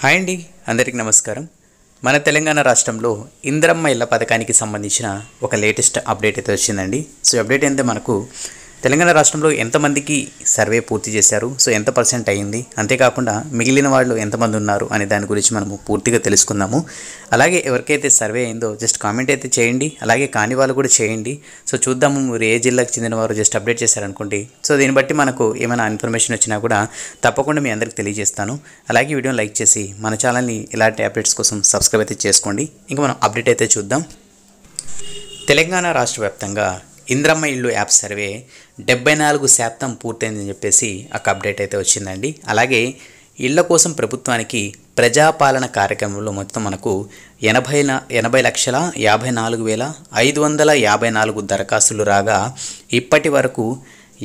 Hi అండి, అందరికీ నమస్కారం. మన తెలంగాణ రాష్ట్రంలో ఇందిరమ్మ ఇళ్ల పథకానికి సంబంధించిన ఒక లేటెస్ట్ అప్డేట్ అయితే వచ్చిందండి. సో అప్డేట్ ఏంటంటే మనకు తెలంగాణ రాష్ట్రంలో ఎంతమందికి సర్వే పూర్తి చేశారు, సో ఎంత పర్సెంట్ అయ్యింది, అంతేకాకుండా మిగిలిన వాళ్ళు ఎంతమంది ఉన్నారు అనే దాని గురించి మనము పూర్తిగా తెలుసుకుందాము. అలాగే ఎవరికైతే సర్వే అయిందో జస్ట్ కామెంట్ అయితే చేయండి, అలాగే కాని వాళ్ళు కూడా చేయండి. సో చూద్దాము మీరు ఏ జిల్లాకు చెందిన వారు జస్ట్ అప్డేట్ చేశారనుకోండి. సో దీన్ని బట్టి మనకు ఏమైనా ఇన్ఫర్మేషన్ వచ్చినా కూడా తప్పకుండా మీ అందరికి తెలియజేస్తాను. అలాగే వీడియోని లైక్ చేసి మన ఛానల్ని ఇలాంటి అప్డేట్స్ కోసం సబ్స్క్రైబ్ అయితే చేసుకోండి. ఇంకా మనం అప్డేట్ అయితే చూద్దాం. తెలంగాణ రాష్ట్ర వ్యాప్తంగా ఇందిరమ్మ ఇల్లు యాప్ సర్వే 74% పూర్తయిందని చెప్పేసి ఒక అప్డేట్ అయితే వచ్చిందండి. అలాగే ఇళ్ల కోసం ప్రభుత్వానికి ప్రజాపాలన కార్యక్రమంలో మొత్తం మనకు 80,54,554 దరఖాస్తులు రాగా ఇప్పటి వరకు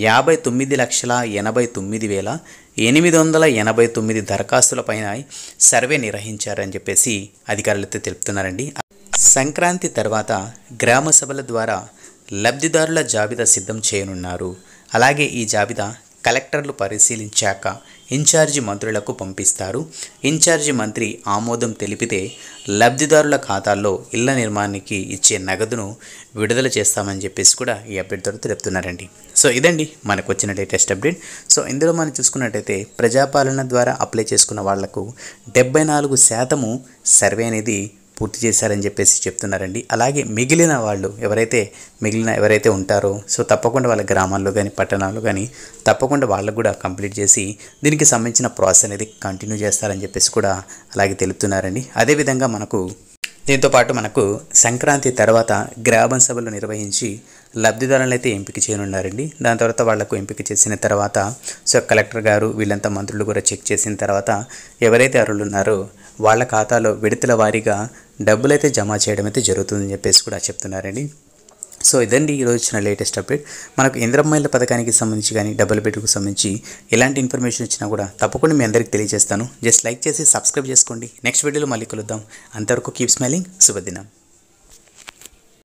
59,89,889 దరఖాస్తుల పైన సర్వే నిర్వహించారని చెప్పేసి అధికారులు అయితే తెలుపుతున్నారండి. సంక్రాంతి తర్వాత గ్రామ సభల ద్వారా లబ్ధిదారుల జాబితా సిద్ధం చేయనున్నారు. అలాగే ఈ జాబితా కలెక్టర్లు పరిశీలించాక ఇన్ఛార్జి మంత్రులకు పంపిస్తారు. ఇన్ఛార్జి మంత్రి ఆమోదం తెలిపితే లబ్ధిదారుల ఖాతాల్లో ఇళ్ల నిర్మాణానికి ఇచ్చే నగదును విడుదల చేస్తామని చెప్పేసి కూడా ఈ అప్డేట్ ద్వారా తెలుపుతున్నారండి. సో ఇదండి మనకు వచ్చిన లేటెస్ట్ అప్డేట్. సో ఇందులో మనం చూసుకున్నట్టయితే ప్రజాపాలన ద్వారా అప్లై చేసుకున్న వాళ్లకు 74% సర్వే అనేది పూర్తి చేశారని చెప్పేసి చెప్తున్నారండి. అలాగే మిగిలిన ఎవరైతే ఉంటారో సో తప్పకుండా వాళ్ళ గ్రామాల్లో కానీ పట్టణాల్లో కానీ తప్పకుండా వాళ్ళకు కూడా కంప్లీట్ చేసి దీనికి సంబంధించిన ప్రాసెస్ అనేది కంటిన్యూ చేస్తారని చెప్పేసి కూడా అలాగే తెలుపుతున్నారండి. అదేవిధంగా దీంతోపాటు మనకు సంక్రాంతి తర్వాత గ్రామ సభలు నిర్వహించి లబ్ధిదారులను అయితే ఎంపిక చేయనున్నారండి. దాని తర్వాత వాళ్లకు ఎంపిక చేసిన తర్వాత సో కలెక్టర్ గారు వీళ్ళంతా మంత్రులు కూడా చెక్ చేసిన తర్వాత ఎవరైతే అర్హులు ఉన్నారో వాళ్ళ ఖాతాలో విడతల వారీగా డబ్బులైతే జమ చేయడం అయితే జరుగుతుందని చెప్పేసి కూడా చెప్తున్నారండి. సో ఇదండి ఈరోజు వచ్చిన లేటెస్ట్ అప్డేట్. మనకు ఇందిరమ్మ ఇళ్ల పథకానికి సంబంధించి కానీ డబుల్ బెడ్రూమ్కి సంబంధించి ఎలాంటి ఇన్ఫర్మేషన్ వచ్చినా కూడా తప్పకుండా మీ అందరికీ తెలియజేస్తాను. జస్ట్ లైక్ చేసి సబ్స్క్రైబ్ చేసుకోండి. నెక్స్ట్ వీడియోలో మళ్ళీ కలుద్దాం. అంతవరకు కీప్ స్మైలింగ్. శుభదినం.